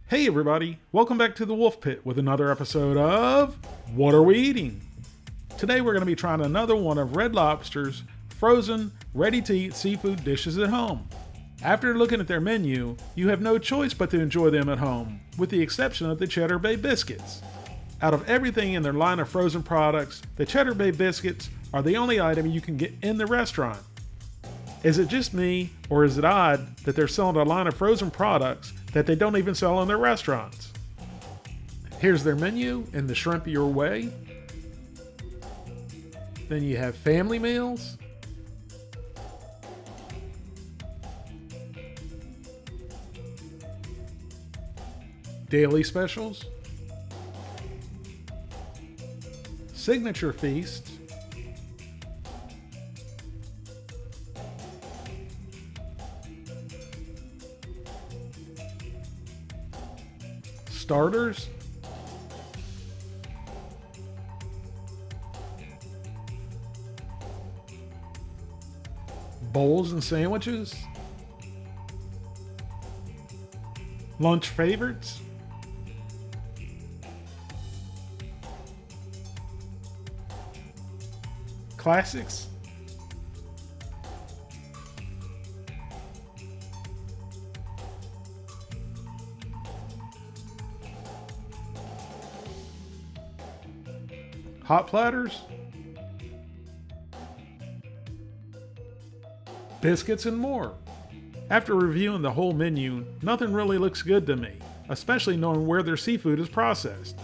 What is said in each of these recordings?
Hey everybody, welcome back to the Wolf Pit with another episode of What Are We Eating? Today we're going to be trying another one of Red Lobster's frozen, ready-to-eat seafood dishes at home. After looking at their menu, you have no choice but to enjoy them at home, with the exception of the Cheddar Bay Biscuits. Out of everything in their line of frozen products, the Cheddar Bay Biscuits are the only item you can get in the restaurant. Is it just me, or is it odd that they're selling a line of frozen products that they don't even sell in their restaurants? Here's their menu in the shrimp your way. Then you have family meals. Daily specials. Signature feast. Starters, bowls and sandwiches, lunch favorites, classics, hot platters, biscuits, and more. After reviewing the whole menu, nothing really looks good to me, especially knowing where their seafood is processed.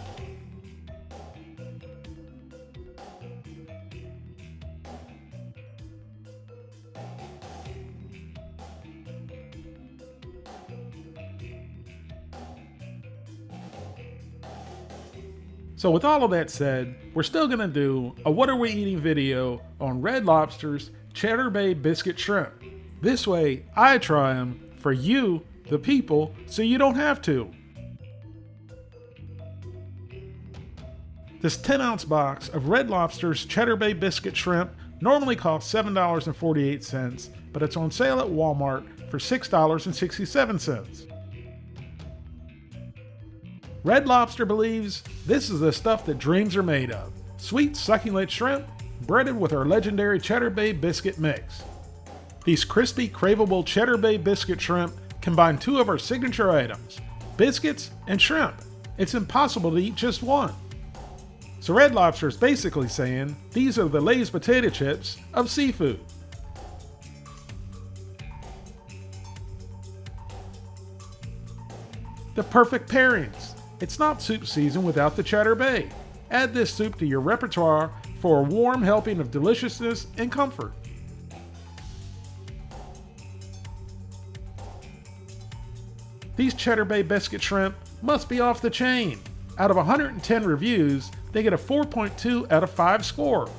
So with all of that said, we're still going to do a What Are We Eating video on Red Lobster's Cheddar Bay Biscuit Shrimp. This way, I try them for you, the people, so you don't have to. This 10-ounce box of Red Lobster's Cheddar Bay Biscuit Shrimp normally costs $7.48, but it's on sale at Walmart for $6.67. Red Lobster believes this is the stuff that dreams are made of. Sweet, succulent shrimp, breaded with our legendary Cheddar Bay Biscuit mix. These crispy, craveable Cheddar Bay Biscuit shrimp combine two of our signature items, biscuits and shrimp. It's impossible to eat just one. So Red Lobster is basically saying, these are the Lay's potato chips of seafood. The perfect pairings. It's not soup season without the Cheddar Bay. Add this soup to your repertoire for a warm helping of deliciousness and comfort. These Cheddar Bay Biscuit shrimp must be off the chain. Out of 110 reviews, they get a 4.2 out of 5 score.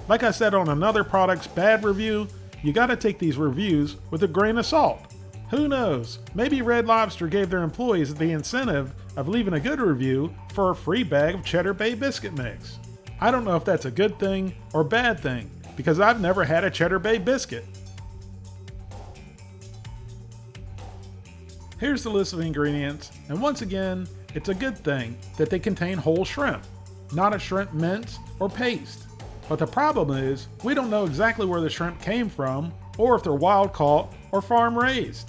Like I said on another product's bad review, you gotta take these reviews with a grain of salt. Who knows, maybe Red Lobster gave their employees the incentive of leaving a good review for a free bag of Cheddar Bay Biscuit mix. I don't know if that's a good thing or bad thing, because I've never had a Cheddar Bay Biscuit. Here's the list of ingredients, and once again, it's a good thing that they contain whole shrimp, not a shrimp mince or paste. But the problem is, we don't know exactly where the shrimp came from, or if they're wild caught or farm raised.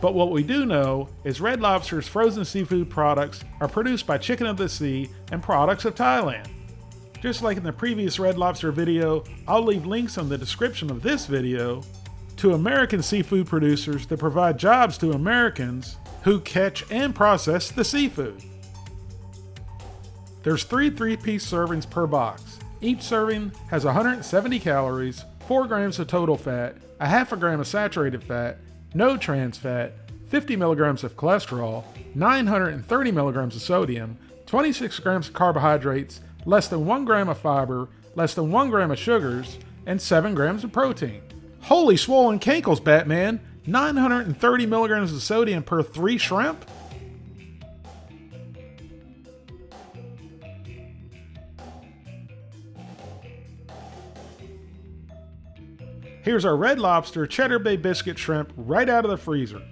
But what we do know is Red Lobster's frozen seafood products are produced by Chicken of the Sea and products of Thailand. Just like in the previous Red Lobster video, I'll leave links in the description of this video to American seafood producers that provide jobs to Americans who catch and process the seafood. There's 3 3-piece servings per box. Each serving has 170 calories, 4 grams of total fat, a half a gram of saturated fat, no trans fat, 50 milligrams of cholesterol, 930 milligrams of sodium, 26 grams of carbohydrates, less than 1 gram of fiber, less than 1 gram of sugars, and 7 grams of protein. Holy swollen cankles, Batman! 930 milligrams of sodium per 3 shrimp? Here's our Red Lobster Cheddar Bay Biscuit shrimp right out of the freezer.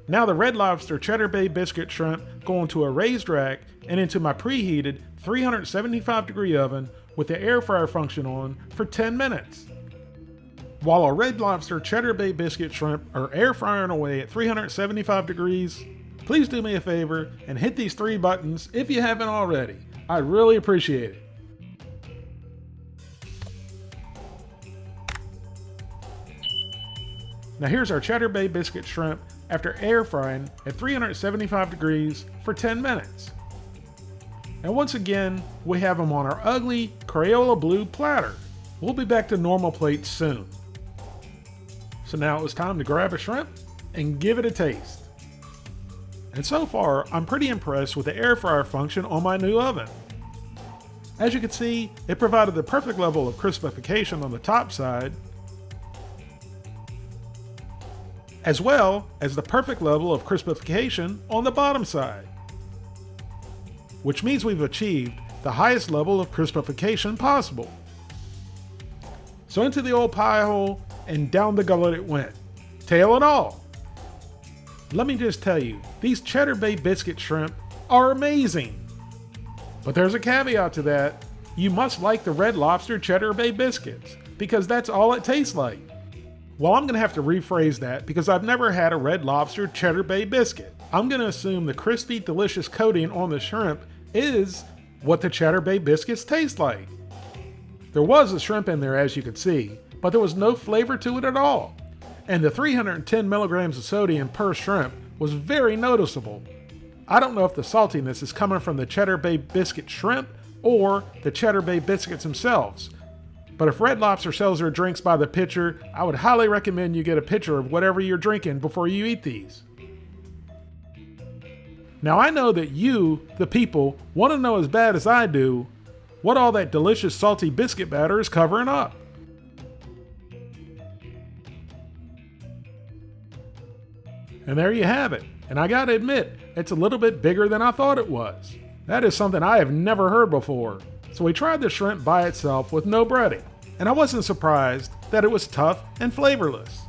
Now the Red Lobster Cheddar Bay Biscuit shrimp go into a raised rack and into my preheated 375-degree oven with the air fryer function on for 10 minutes. While our Red Lobster Cheddar Bay Biscuit shrimp are air frying away at 375 degrees, please do me a favor and hit these 3 buttons if you haven't already. I'd really appreciate it. Now here's our Cheddar Bay Biscuit shrimp after air frying at 375 degrees for 10 minutes. And once again, we have them on our ugly Crayola blue platter. We'll be back to normal plates soon. So now it was time to grab a shrimp and give it a taste. And so far, I'm pretty impressed with the air fryer function on my new oven. As you can see, it provided the perfect level of crispification on the top side, as well as the perfect level of crispification on the bottom side, which means we've achieved the highest level of crispification possible. So into the old pie hole and down the gullet it went, tail and all. Let me just tell you, these Cheddar Bay Biscuit shrimp are amazing. But there's a caveat to that. You must like the Red Lobster Cheddar Bay Biscuits, because that's all it tastes like. Well, I'm going to have to rephrase that because I've never had a Red Lobster Cheddar Bay Biscuit. I'm going to assume the crispy, delicious coating on the shrimp is what the Cheddar Bay Biscuits taste like. There was a shrimp in there, as you could see, but there was no flavor to it at all. And the 310 milligrams of sodium per shrimp was very noticeable. I don't know if the saltiness is coming from the Cheddar Bay Biscuit shrimp or the Cheddar Bay Biscuits themselves. But if Red Lobster sells their drinks by the pitcher, I would highly recommend you get a pitcher of whatever you're drinking before you eat these. Now I know that you, the people, want to know as bad as I do what all that delicious salty biscuit batter is covering up. And there you have it. And I gotta admit, it's a little bit bigger than I thought it was. That is something I have never heard before. So we tried the shrimp by itself with no breading, and I wasn't surprised that it was tough and flavorless.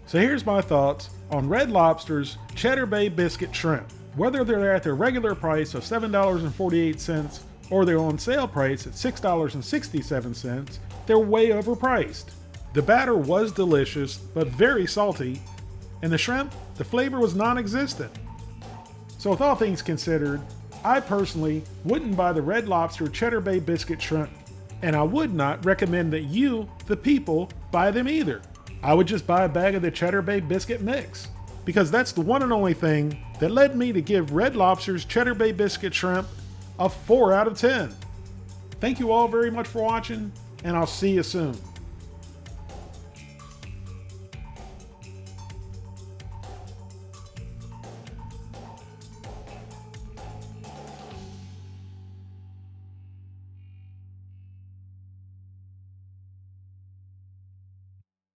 So here's my thoughts on Red Lobster's Cheddar Bay Biscuit shrimp. Whether they're at their regular price of $7.48 or their on sale price at $6.67, they're way overpriced. The batter was delicious, but very salty, and the shrimp, the flavor was non-existent. So with all things considered, I personally wouldn't buy the Red Lobster Cheddar Bay Biscuit shrimp, and I would not recommend that you, the people, buy them either. I would just buy a bag of the Cheddar Bay Biscuit mix, because that's the one and only thing that led me to give Red Lobster's Cheddar Bay Biscuit shrimp a 4 out of 10. Thank you all very much for watching, and I'll see you soon.